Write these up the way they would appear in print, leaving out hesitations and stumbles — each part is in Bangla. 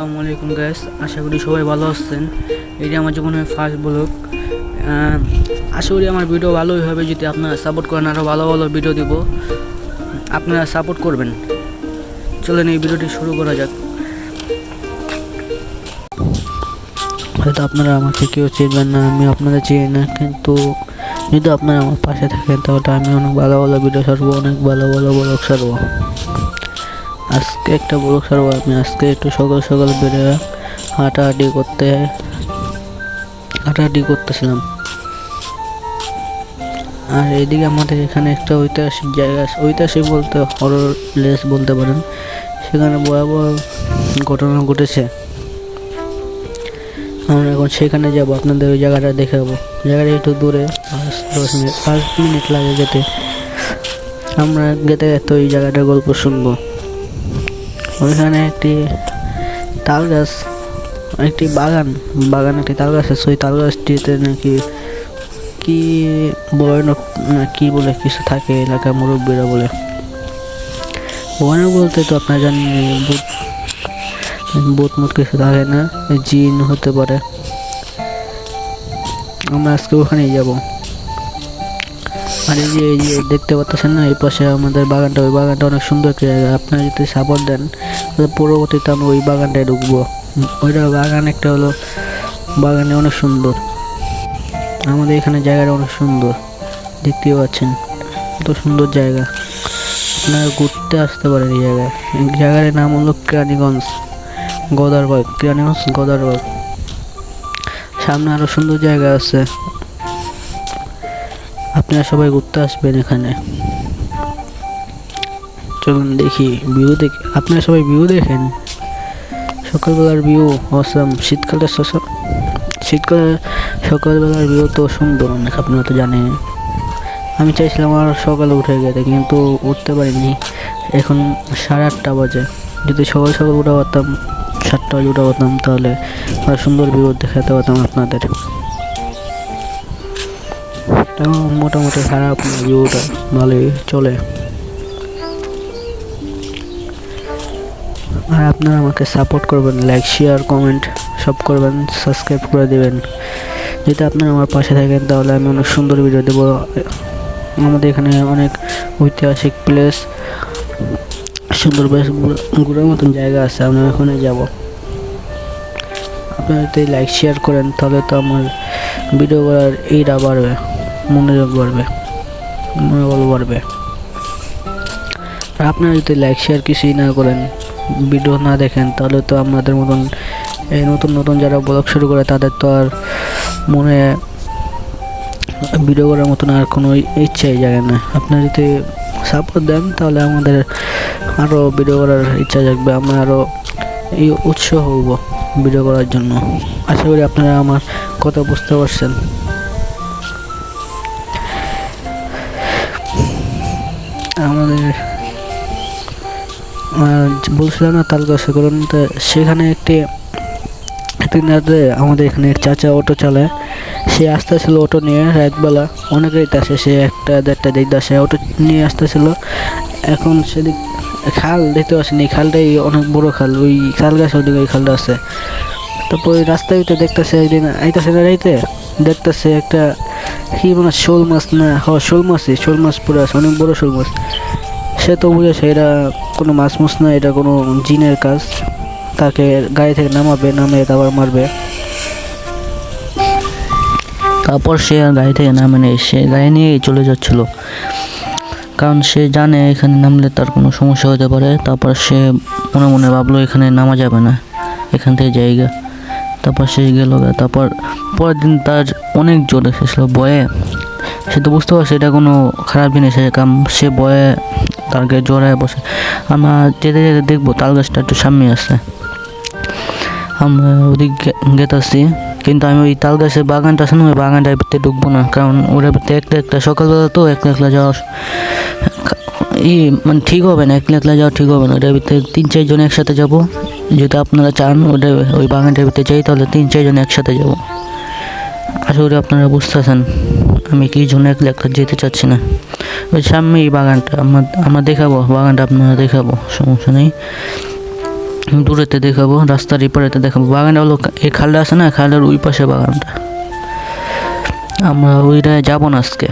আসসালামু আলাইকুম গাইস, আশা করি সবাই ভালো আছেন। এটি আমার জীবনের ফার্স্ট ব্লগ। আশা করি আমার ভিডিও ভালোই হবে যদি আপনারা সাপোর্ট করেন। আরও ভালো ভালো ভিডিও দিব, আপনারা সাপোর্ট করবেন। চলেন এই ভিডিওটি শুরু করা যাক। হয়তো আপনারা আমাকে কেউ চিনবেন না, আমি আপনাদের চিনি না, কিন্তু যদি আপনারা আমার পাশে থাকেন তাহলে আমি অনেক ভালো ভালো ভিডিও ছাড়বো, অনেক ভালো ভালো ব্লগ ছাড়বো। আজকে একটা ব্লগ ছাড়বো আমি। আজকে একটু সকাল সকাল বেরিয়ে হাঁটাহাঁটি করতেছিলাম। আর এদিকে আমাদের এখানে একটা ঐতিহাসিক জায়গা আছে, ঐতিহাসিক বলতে হরর প্লেস বলতে পারেন। সেখানে ভয়াবহ ঘটনা ঘটেছে। আমরা এখন সেখানে যাব, আপনাদের ওই জায়গাটা দেখাবো। জায়গাটা একটু দূরে, 5 মিনিট লাগে যেতে। আমরা যেতে যেতে ওই জায়গাটার গল্প শুনবো। ওইখানে একটি তাল গাছ, একটি বাগান একটি তাল গাছ আছে। ওই তাল গাছটিতে নাকি কি ভয়ানক না কি বলে কিছু থাকে, এলাকার মুরব্বীরা বলে। ভয়ানক বলতে তো আপনারা জানেন, ভূত কিছু থাকে না, জিন হতে পারে। আমরা আজকে ওখানেই যাব। আর এই যে দেখতে পাচ্ছেন না, এই পাশে আমাদের বাগানটা, ওই বাগানটা অনেক সুন্দর একটা জায়গা। আপনারা যদি সাপোর্ট দেন পরবর্তীতে আমরা ওই বাগানটায় ঢুকবো। ওইটা বাগান একটা হলো, বাগানে অনেক সুন্দর। আমাদের এখানে জায়গাটা অনেক সুন্দর, দেখতেই পাচ্ছেন কত সুন্দর জায়গা। আপনারা ঘুরতে আসতে পারেন এই জায়গায়। এই জায়গার নাম হলো কেরানীগঞ্জ গদারবাগ। সামনে আরো সুন্দর জায়গা আছে, আপনারা সবাই ঘুরতে আসবেন এখানে। চলুন দেখি ভিউ দেখি, আপনারা সবাই ভিউ দেখেন। সকালবেলার ভিউ অসাম। শীতকালে সকালবেলার ভিউ তো সুন্দর অনেক, আপনারা তো জানেন। আমি চাইছিলাম আর সকালে উঠে যেতে, কিন্তু উঠতে পারিনি। এখন 8:30 বাজে। যদি সকাল সকাল উঠে পারতাম, 7টা বাজে উঠে পারতাম, তাহলে আর সুন্দর ভিউ দেখাতে পারতাম আপনাদের। মোটামুটি খারাপ না, ভিউটা ভালোই চলে। আর আপনারা আমাকে সাপোর্ট করবেন, লাইক শেয়ার কমেন্ট সব করবেন, সাবস্ক্রাইব করে দেবেন। যদি আপনারা আমার পাশে থাকেন তাহলে আমি অনেক সুন্দর ভিডিও দেবো। আমাদের এখানে অনেক ঐতিহাসিক প্লেস, সুন্দর বেশ ঘোরার মতন জায়গা আছে, আমরা ওখানে যাব। আপনারা যদি লাইক শেয়ার করেন তাহলে তো আমার ভিডিও করার এইটা বাড়বে, মনোযোগ বাড়বে, মনোবল বাড়বে। আর আপনারা যদি লাইক শেয়ার কিছুই না করেন, ভিডিও না দেখেন, তাহলে তো আমাদের মতন এই নতুন যারা ব্লগ শুরু করে তাদের তো আর মনে ভিডিও করার মতন আর কোনো ইচ্ছাই জাগে না। আপনারা যদি সাপোর্ট দেন তাহলে আমাদের আরও ভিডিও করার ইচ্ছা জাগবে, আমরা আরও এই উৎসাহ হব ভিডিও করার জন্য। আশা করি আপনারা আমার কথা বুঝতে পারছেন। আমাদের বলছিলাম না তাল গাছে করুন, তো সেখানে একদিন রাতে আমাদের এখানে এক চাচা অটো চালায়। সে আসতেছিল অটো নিয়ে, রাতবেলা অনেক রাত আসে, সে 1-1:30 দিক আসে, অটো নিয়ে আসতেছিল। এখন সেদিক খাল দেখতে আসেনি, খালটাই অনেক বড় খাল, ওই তাল গাছ ওদিকে ওই খালটা আছে। তারপর ওই রাস্তায় ভিতরে দেখতেছে, একদিন আইতেছে না রাইতে, দেখতেছে একটা কি মানে শোল মাছ না, শোল মাছ পুরো আছে, অনেক বড় শোল মাছ। সে তো বুঝেছে এটা কোনো মাছ না, এটা কোনো জিনের কাজ। তাকে গাড়ি থেকে নামে তারপর মারবে। তারপর সে গাড়ি থেকে নামে নেই, সে গাড়ি নিয়েই চলে যাচ্ছিল, কারণ সে জানে এখানে নামলে তার কোনো সমস্যা হতে পারে। তারপর সে মনে মনে ভাবলো এখানে নামা যাবে না, এখান থেকে জায়গা। তারপর সে গেল। তারপর পরের দিন তার অনেক জ্বর এসেছিলো, ভয়ে। সে তো বুঝতে পারছে এটা কোনো খারাপ জিনিস, কারণ সে ভয়ে তারকে জ্বরে বসে। আমরা যেতে যেতে দেখবো তাল গাছটা একটু সামনে আসছে, আমরা ওদিক গেতাছি। কিন্তু আমি ওই তাল গাছের বাগানটা আছে না, ওই বাগানটার ভিতরে ঢুকবো না, কারণ ওটার ভিতরে একটা সকালবেলা তো একলা যাওয়া মানে ঠিক হবে না, একলা যাওয়া ঠিক হবে না। ওটার ভিতরে 3-4 জন একসাথে যাব। যদি আপনারা চান ওই বাগানটার ভিতরে যাই, তাহলে 3-4 জন একসাথে যাব। আশা করি আপনারা বুঝতেছেন আমি কি জন্য একলা যেতে চাচ্ছি না। ওই সামনে এই বাগানটা আমরা দেখাবো, বাগানটা আপনারা দেখাবো, সমস্যা নেই। দূরেতে দেখাবো, রাস্তার এপারেতে দেখাবো। বাগানটা হলো এই খালটা আছে না, খালের ওই পাশে বাগানটা। আমরা ওইটা যাবো না আজকে।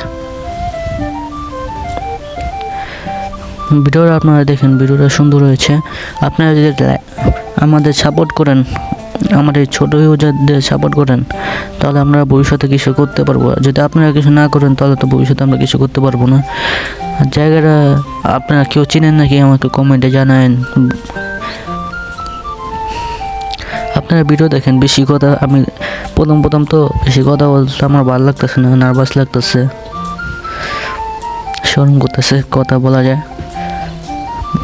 ভিডিওটা আপনারা দেখেন, ভিডিওটা সুন্দর হয়েছে। আপনারা যদি আমাদের সাপোর্ট করেন, আমাদের ছোটো ইউজারদের সাপোর্ট করেন, তাহলে আমরা ভবিষ্যতে কিছু করতে পারবো। যদি আপনারা কিছু না করেন তাহলে তো ভবিষ্যতে আমরা কিছু করতে পারবো না। আর জায়গাটা আপনারা কেউ চিনেন নাকি আমাকে কমেন্টে জানায়েন। আপনারা ভিডিও দেখেন, বেশি কথা আমি প্রথম তো বেশি কথা বলতে আমার ভালো লাগতেছে না, নার্ভাস লাগতেছে, শরম করতেছে কথা বলা যায়।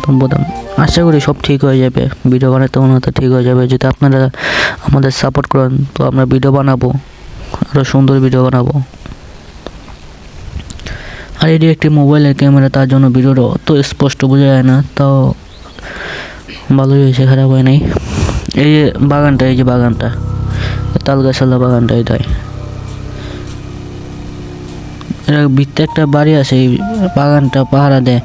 প্রথম আশা করি সব ঠিক হয়ে যাবে, ভিডিও বানাতে বানাতে ঠিক হয়ে যাবে। যদি আপনারা আমাদের সাপোর্ট করেন তো আমরা ভিডিও বানাবো, আরও সুন্দর ভিডিও বানাবো। আর এটি একটি মোবাইলের ক্যামেরা, তার জন্য ভিডিওটা অত স্পষ্ট বোঝা যায় না, তাও ভালোই হয়েছে, খারাপ হয় নাই। এই যে বাগানটা, এই যে বাগানটা, তালগাছালা বাগানটা, এটাই এটা ভিত্তি একটা বাড়ি আছে। এই বাগানটা পাহারা দেয়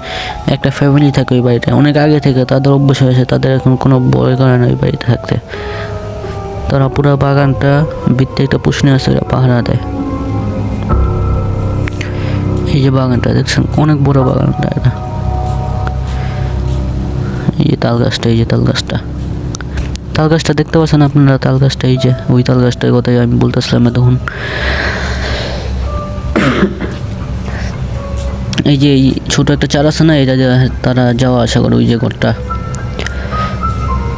একটা ফ্যামিলি থাকে ওই বাড়িটা, অনেক আগে থেকে তাদের অভ্যাস হয়েছে, তাদের এখন কোনো ভয় করে না ওই বাড়িতে থাকতে। তারা পুরো বাগানটা ভিত্তি একটা পুষনি আছে, পাহারা দেয়। এই যে বাগানটা দেখছেন, অনেক বড় বাগানটা এটা। এই যে তাল গাছটা, এই যে তাল গাছটা, তাল গাছটা দেখতে পাচ্ছেন আপনারা, তাল গাছটা এই যে ওই তাল গাছটার কথাই আমি বলতেছিলাম তখন। এই যে এই ছোট একটা চার আছে না, এটা তারা যাওয়া আসা করে ওই যে ঘরটা।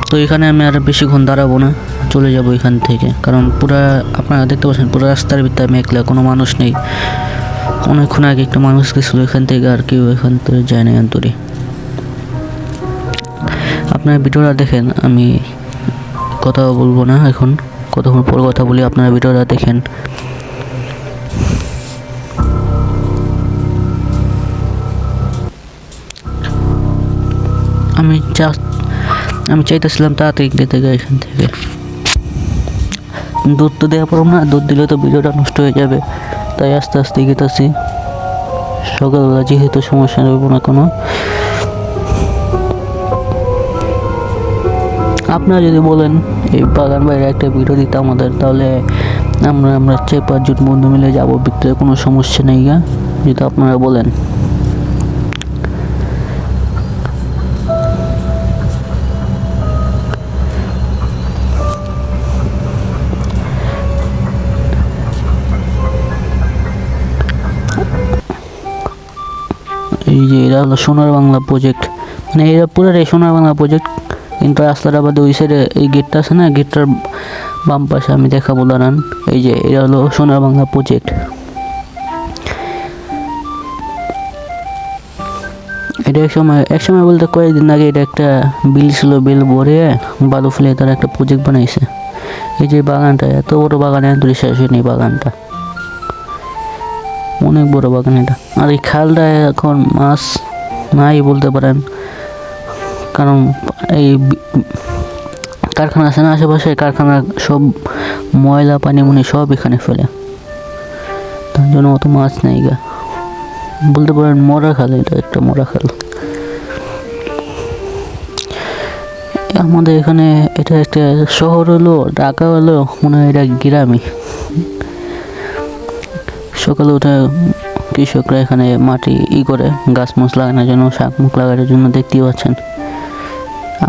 তো এখানে আমি আর বেশিক্ষণ দাঁড়াবো না, চলে যাবো এখান থেকে, কারণ পুরা আপনারা দেখতে পাচ্ছেন পুরো রাস্তার ভিতরে মেঘলা, কোনো মানুষ নেই। অনেকক্ষণ আগে একটা মানুষ গেছিল এখান থেকে, আর কেউ এখান থেকে যায় না অন্তরে। আপনারা ভিডিওটা দেখেন, আমি কথা বলবো না এখন, কতক্ষণ পর কথা বলি। আপনারা ভিডিওটা দেখেন। আমি চাইতেছিলাম তাড়াতাড়ি যেতে গিয়ে এখান থেকে। দুধ তো দেওয়া পারবো না, দুধ দিলে তো ভিডিওটা নষ্ট হয়ে যাবে, তাই আস্তে আস্তে গেতেছি। সকালবেলা যেহেতু সমস্যা নেব না কোনো। আপনারা যদি বলেন এই বাগান বাইরে একটা ভিডিও দিতে আমাদের, তাহলে আমরা 4-5 জন বন্ধু মিলে যাবো, ভিতরে কোনো সমস্যা নেই গা, যদি আপনারা বলেন। এই যে এরা হলো সোনার বাংলা প্রজেক্ট, মানে এরা পুরাটাই সোনার বাংলা প্রজেক্ট। কিন্তু রাস্তাটা বাদে ওই সাইডে এই গেটটা আছে না, গেটটার বাম পাশে আমি দেখাবো দাঁড়ান। এই যে এরা হলো সোনার বাংলা প্রজেক্ট। এটা এক সময় বলতে কয়েকদিন আগে এটা একটা বিল ছিল, বিল ভরে বালু ফেলে তারা একটা প্রজেক্ট বানাইছে। এই যে বাগানটা, এত বড় বাগান, এত শেষ হয়নি বাগানটা, অনেক বড় বাগান এটা। আর এই খালটায় এখন মাছ নাই বলতে পারেন, কারণ এই কারখানা আছে না আশেপাশে, কারখানার সব ময়লা পানি মুনি সব এখানে ফেলে, তার জন্য অত মাছ নেই গা, বলতে পারেন মরা খাল, এটা একটা মরা খাল। আমাদের এখানে এটা একটা শহর হলো, ঢাকা হলো মনে হয় এটা গ্রামই। সকালে উঠে কৃষকরা এখানে মাটি করে গাছ মাছ লাগানোর জন্য, শাক মুখ লাগানোর জন্য, দেখতেই পাচ্ছেন।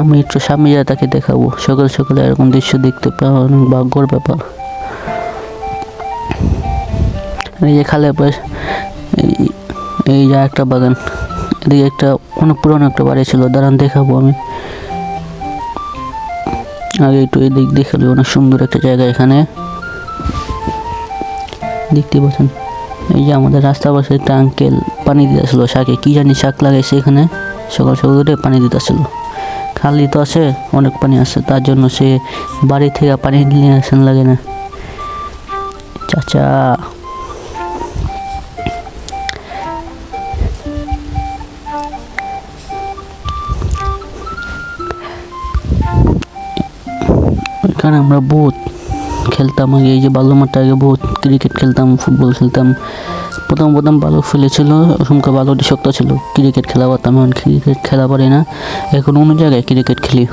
আমি একটু সামনে যা তাকে দেখাবো, সকাল সকালে এরকম দৃশ্য দেখতে পাওয়া অনেক ভাগ্যর ব্যাপার। এই যে খালের পাশ, এই যে একটা বাগান, এদিকে একটা অনেক পুরনো একটা বাড়ি ছিল, দাঁড়ান দেখাবো আমি। আগে একটু এদিক দেখালে, অনেক সুন্দর একটা জায়গা এখানে দেখতে পাচ্ছেন। এই যে আমাদের রাস্তার পাশে একটা আঙ্কেল পানি দিতেছিল শাকে, কি জানি শাক লাগাইছে এখানে, সকাল সকাল উঠে পানি দিতেছিল। খালি তো আছে, অনেক পানি আছে, তার জন্য সে বাড়ি থেকে পানি নিয়ে আসেন লাগে না। চাচা এখানে আমরা বহুত খেলতাম আগে, এই যে বালু মাঠে আগে বহুত ক্রিকেট খেলতাম, ফুটবল খেলতাম। প্রথম বালু ফেলেছিল, অসংখ্য বালুটি শক্ত ছিল, ক্রিকেট খেলা পারতাম। এখন ক্রিকেট খেলা পারি না, এখন অন্য জায়গায় ক্রিকেট খেলি।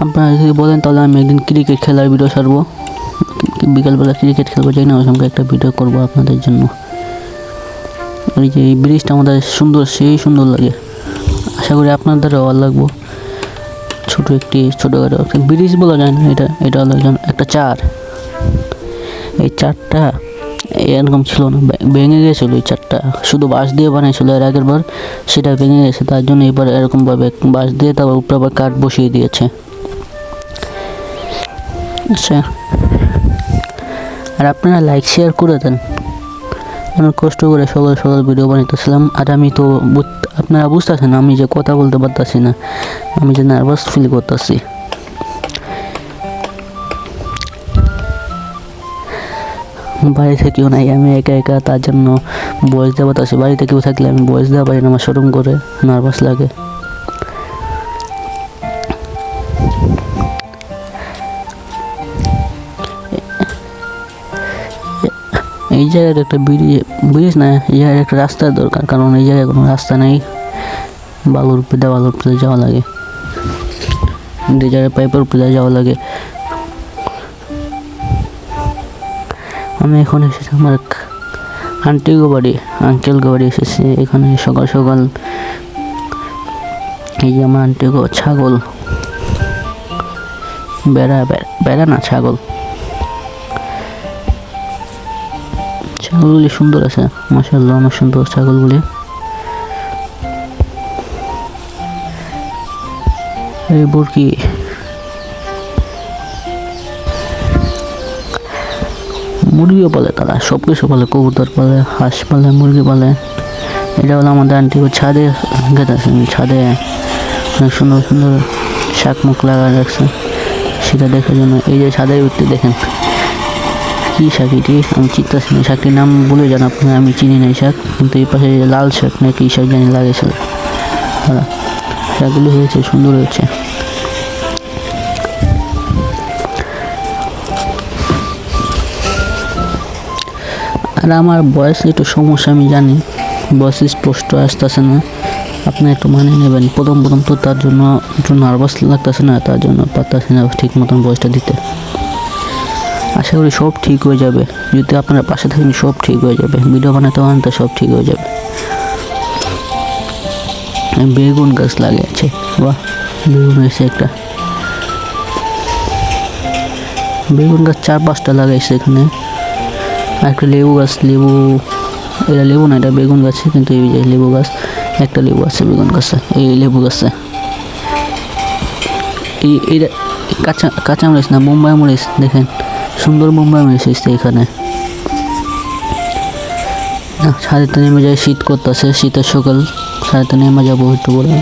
আপনারা যদি বলেন তাহলে আমি একদিন ক্রিকেট খেলার ভিডিও ছাড়বো, বিকালবেলা ক্রিকেট খেলবো, যাই না ওই সঙ্গে একটা ভিডিও করবো আপনাদের জন্য। ওই যে এই ব্রিজটা আমাদের সুন্দর, সেই সুন্দর লাগে, আশা করি আপনাদেরও ভালো লাগবো। ছোটোখাটো একটা ব্রিজ বলা যায় না, এটা হলো একটা চার। এই চারটা এরকম ছিল না, ভেঙে গেছিলো এই চারটা, শুধু বাঁশ দিয়ে বানিয়েছিল এর আগের বার, সেটা ভেঙে গেছে, তার জন্য এবার এরকমভাবে বাঁশ দিয়ে তারপর উপরে আবার কাঠ বসিয়ে দিয়েছে। আচ্ছা, আর আপনারা লাইক শেয়ার করে দেন, আমি কষ্ট করে সকাল সকাল ভিডিও বানাইতেছিলাম। আর আমি তো আপনারা বুঝতেছেন আমি যে কথা বলতে পারতেছি না, আমি যে নার্ভাস ফিল করতেছি। বাড়িতে কেউ নাই, আমি একা একা, তার জন্য ভয়েস দেওয়া পারতেছি। বাড়িতে কেউ থাকলে আমি ভয়েস দেওয়া পারি না, আমার শরম করে, নার্ভাস লাগে। এই জায়গায় একটা ব্রিজ না, এই জায়গায় একটা রাস্তার দরকার, কারণ এই জায়গায় কোনো রাস্তা নেই, বালুর উপরে যাওয়া লাগে, যে জায়গায় পাইপের উপরে যাওয়া লাগে। আমি এখন এসেছি আমার আঙ্কেল বাড়ি এসেছি এখানে সকাল সকাল। এই যে আমার আন্টি গো ছাগল, বেড়া না ছাগল, ছাগলগুলি সুন্দর আছে মাশাআল্লাহ, অনেক সুন্দর ছাগলগুলি। এই বুরকি মুরগিও পালে, তারা সব কিছু পালে, কবুতর পালে, হাঁস পালে, মুরগি পালে। এটা হলো আমাদের আন্টি ছাদে গেতেছেন, ছাদে অনেক সুন্দর সুন্দর শাক মুখ লাগা রাখছে, সেটা দেখার জন্য। এই যে ছাদের ভিতরে দেখেন কি শাক, এটি আমি চিনতেছি না, শাকটির নাম বলে যান আপনারা, আমি চিনি না এই শাক, কিন্তু এই পাশে লাল শাক না কি শাক জানি লাগেছিল, শাকগুলো হয়েছে, সুন্দর হয়েছে। আর আমার বয়স একটু সমস্যা, আমি জানি বয়স স্পষ্ট আসতেছে না, আপনি একটু মানিয়ে নেবেন। প্রথম তো তার জন্য একটু নার্ভাস লাগতেছে না, তার জন্য পারতেছি না ঠিক মতন বয়সটা দিতে। আশা করি সব ঠিক হয়ে যাবে, যদি আপনারা পাশে থাকেন সব ঠিক হয়ে যাবে, ভিডিও বানাতে সব ঠিক হয়ে যাবে। বেগুন গাছ লাগিয়েছে, বাহ, বেগুন হয়েছে একটা, বেগুন গাছ 4-5টা লাগাইছে এখানে। আর একটা লেবু গাছ, এটা লেবু না, এটা বেগুন গাছে, কিন্তু এই যে লেবু গাছ, একটা লেবু আছে বেগুন গাছে, এই লেবু গাছে। এইটা কাঁচা মরিচ না, মুম্বাই মরিচ, দেখেন সুন্দর মুম্বাই মরিচ এসছে এখানে। ছাদেতে নেমে যায়, শীত করতেছে, শীতের সকাল, ছাদেতে নেমে যাবো একটু করে,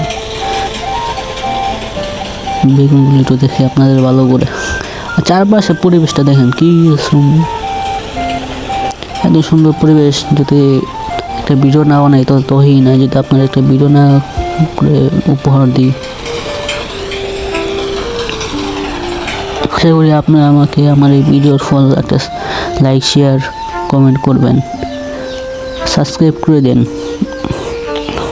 বেগুনগুলি একটু দেখে আপনাদের ভালো করে। আর চারপাশে পরিবেশটা দেখেন কি সুন্দর, এত সুন্দর পরিবেশ। যদি একটা ভিডিও না বানাই তো তহি না, যদি আপনার একটা ভিডিও না করে উপহার দিই, আশা করি আপনারা আমাকে আমার এই ভিডিওর ফল একটা লাইক শেয়ার কমেন্ট করবেন, সাবস্ক্রাইব করে দেন।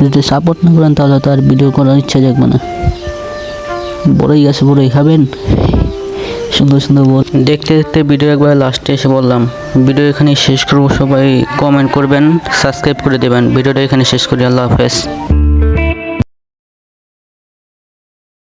যদি সাপোর্ট না করেন তাহলে তো আর ভিডিও করার ইচ্ছা জাগবে না। বড়ই গাছে বড়ই খাবেন, সুন্দর সুন্দর বল। দেখতে দেখতে ভিডিও একবার লাস্টে এসে বললাম, ভিডিও এখানে শেষ করবো, সবাই কমেন্ট করবেন, সাবস্ক্রাইব করে দেবেন। ভিডিওটা এখানে শেষ করি, আল্লাহ হাফেজ।